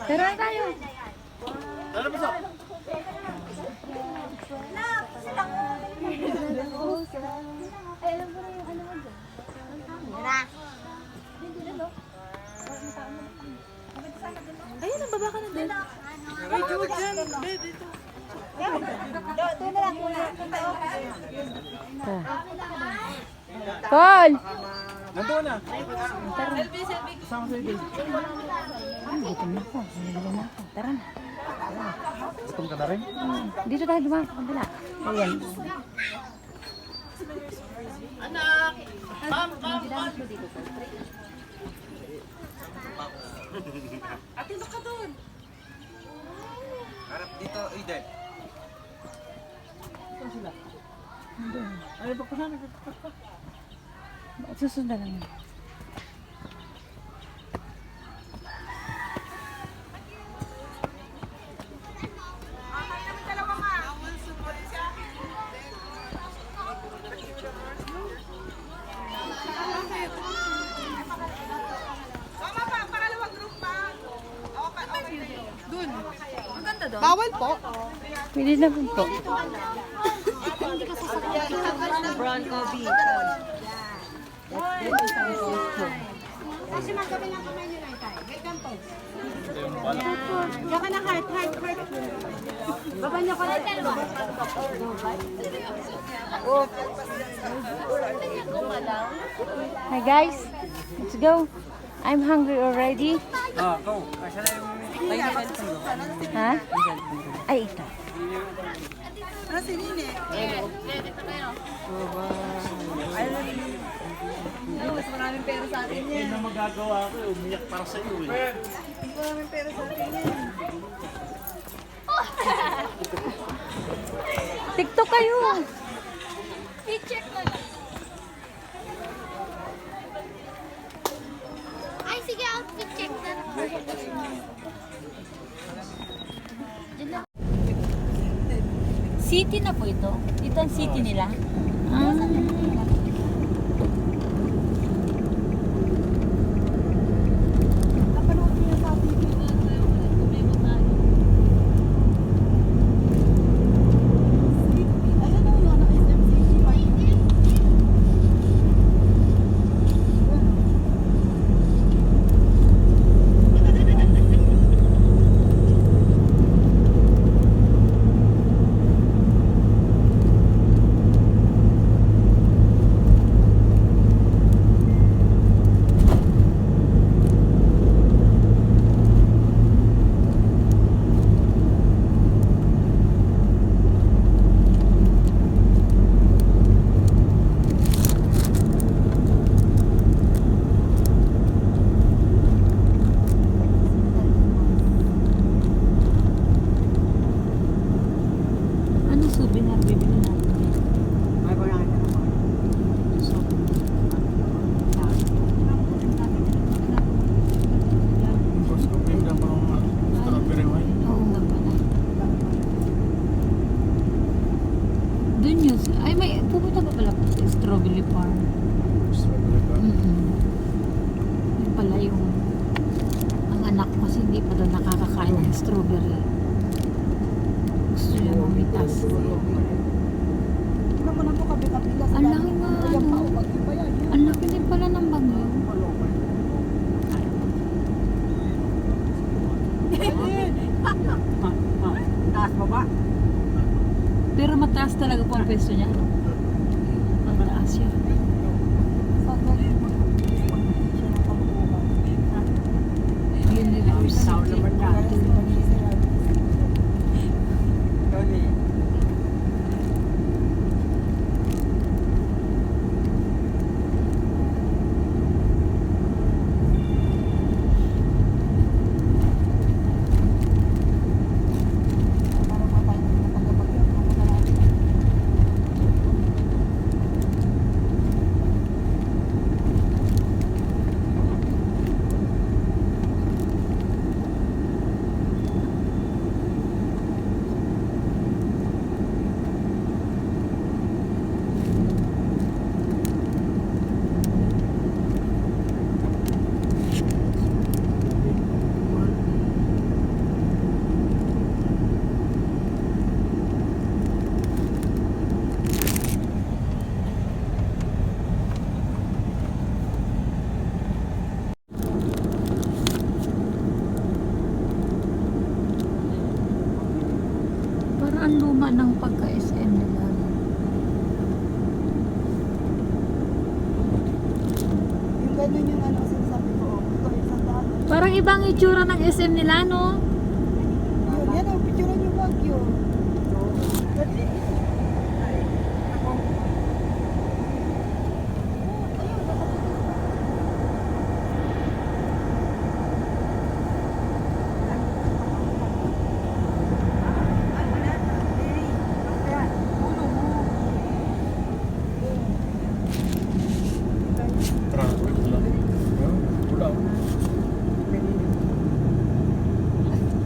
Tara na tayo. Tara na, Ayun, nababa ka na din. Ay, Jordan. Dito. Doon na lang muna. Paul! nandun na. Kasama sa ibig. Gutom na ako. Nagigil na ako. Tara na. Gutom ka na rin? Dito tayo dumaan sa kabila. Ayan. Ate, baka doon. Harap dito, Eden. Saan sila? Ay, pagpasana. Susunod lang. Bawal po. Pwede na po. Brown coffee. Kasi magabi lang kamay nyo lang tayo. Wait lang po. Diyan ka na heart. Baba nyo ko na. Hi guys, let's go. I'm hungry already. Go. Kasya na yung... Ha? Ay, ito. Ano si Nine? Ay, mas maraming pera sa atin Hindi yan. na magagawa ko, umiyak para sa iyo eh. Mas maraming pera sa atin yan. TikTok kayo. I-check na lang. Ay, sige, outfit check na lang. City na po ito. Ito ang city nila. Ah. Ano souvenir bibili natin? Ay, wala ka naman. Boss ko, pinda pa ng strawberry wine. Oo nga pala. Doon yun. Ay, may pupunta pa pala po sa strawberry farm. Strawberry wine. Yun pala yung ang anak ko kasi hindi pa doon nakakakain ng strawberry. Gusto niya mamitas. Ano mo na po kabila-kabila sa Ang laki nga, Ayan pa, ano. wag yung bayan. Ang laki din pala ng bagyo. Taas mo ba? Pero mataas talaga po ang pwesto niya. Mataas siya. University. ang luma ng pagka-SM nila. Yung ganun yung ano sinasabi ko. Ito isang daan. Parang ibang itsura ng SM nila, no? Yun, yan o. Picturean yung Baguio. Dali. Traffic lang. Yun, wala.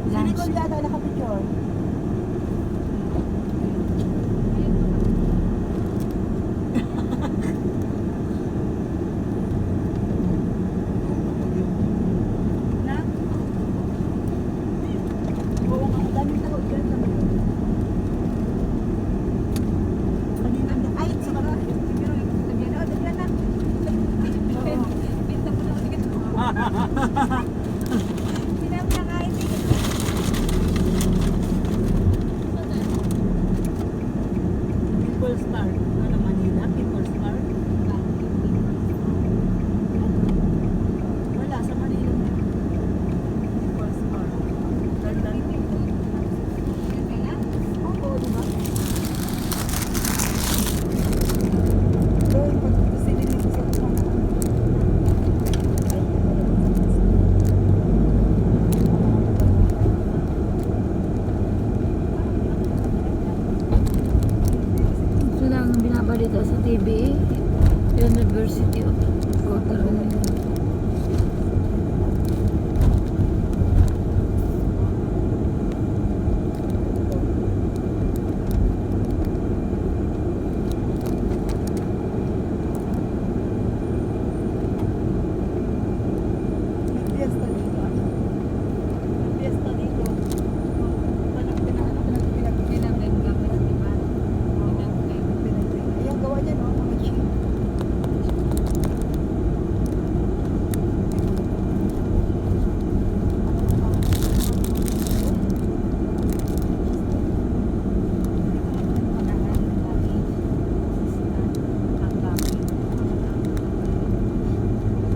Silikon yata nakapicture. Na? Oo nga, ang daming tao dyan naman. Kanina na. Ay, sa karoon. Dagyan na. Pinta mo na ulit. Pinam na kahit People's Park. Ano, Manila? People's Park? Wala, sa Manila. People's Park. Ganda. Oo, diba? Doon, pag sinilis sa Ito lang ang binabalita sa TV. University of Rotterdam. May fiesta dito. May fiesta dito. Ayan, gawa niya, no? Mga chief.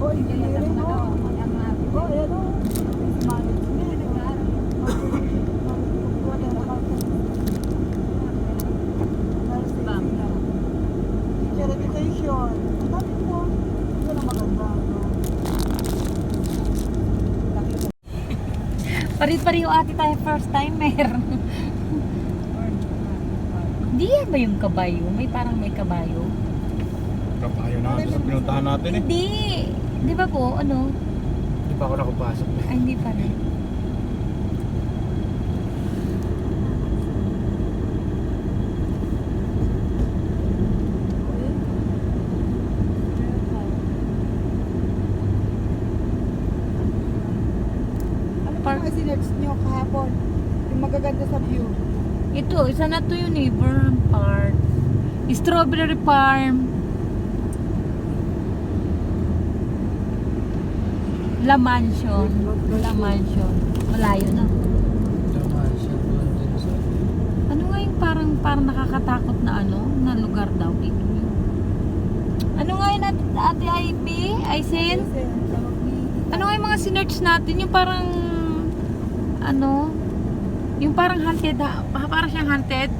Oh, engineering, no? Oh, ayan, no? Management, Teacher education. Ang dami po. Yun ang maganda, no? Pari-pariho ate tayo first timer. Di yan ba yung kabayo? May parang may kabayo. Kapayo natin sa pinuntahan natin eh. Hindi. Di ba po, ano? Hindi pa ako nakapasok eh. Ay, hindi pa rin. Ano pa mga sinerts nyo kahapon? Yung magaganda sa view. Ito, isa na to yun eh. Burn Park. Strawberry Farm. La Mansion. La Mansion. Malayo na. Ano nga yung parang nakakatakot na ano? Na lugar daw dito. Ano nga yun ate IB? Aisen? Ano nga yung mga sinerch natin? Yung parang ano? Yung parang haunted ha? Parang siyang haunted?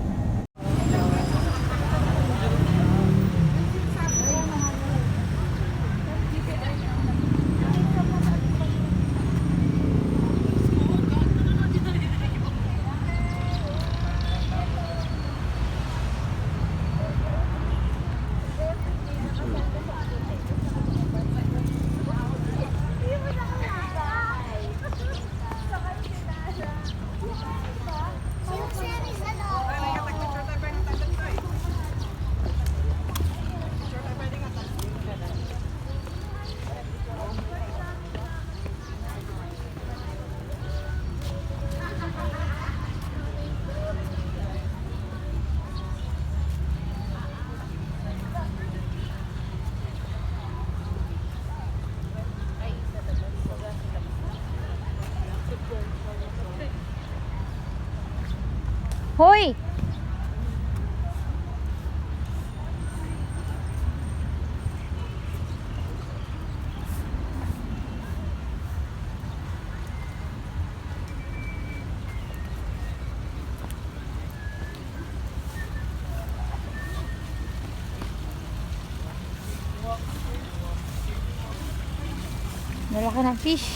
Hoy! Nalaki ng fish.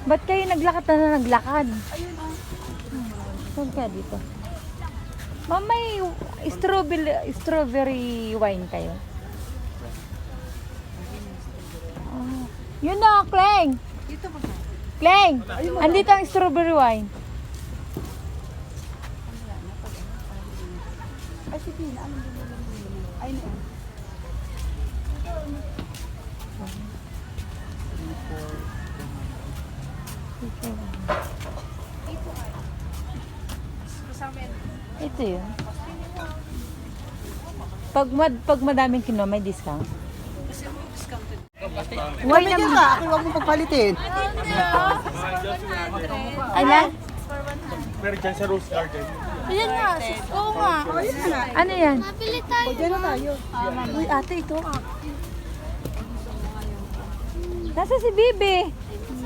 Ba't kayo naglakad na naglakad? Saan kaya dito? Ma'am, may strawberry wine kayo? Oh. Yun na, Kleng! Dito ba? Kleng! Andito ang strawberry wine. Ay, si Pina. Anong binili mo? Ay, no. Ito yun. Pag madaming kinuha, may discount. Why Bigyan naman? ka. Ako huwag mo pagpalitin. Ayan? Pero dyan sa Rose Garden. Ayan nga. Oo nga. O, yun na nga. Ano yan? Mabili tayo. O, dyan na tayo. Uy, ate, ito. Nasa si Bibi.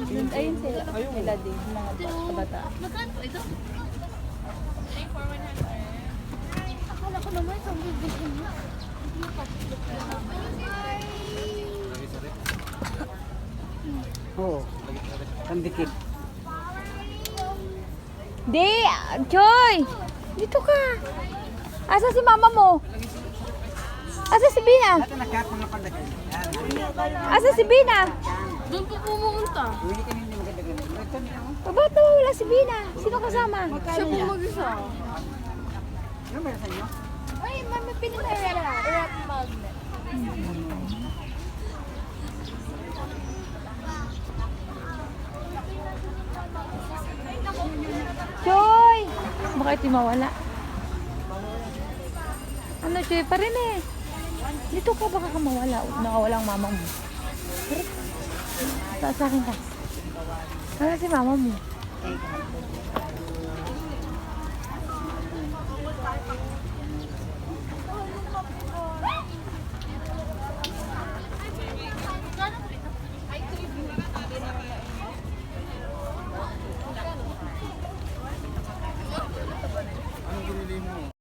Ayun sila. Sila din. Mga bata. Magkano po ito? Akala ko naman itong bibigyan mo. Oo. Pandikit. Di! Joy! Dito ka. Asa si mama mo? Asa si Bina? Asa si Bina? Doon po pumunta. Ba't nawawala si Bina? Sino kasama? Siya po mag-isa. Ay, mami, pinaka-wrap magnet. Joy! Baka ito mawala. Ano, Joy? Pa rin eh. Dito ka, baka ka mawala. Nakawala ang mama mo. Sa akin ka. Ano si mama mo?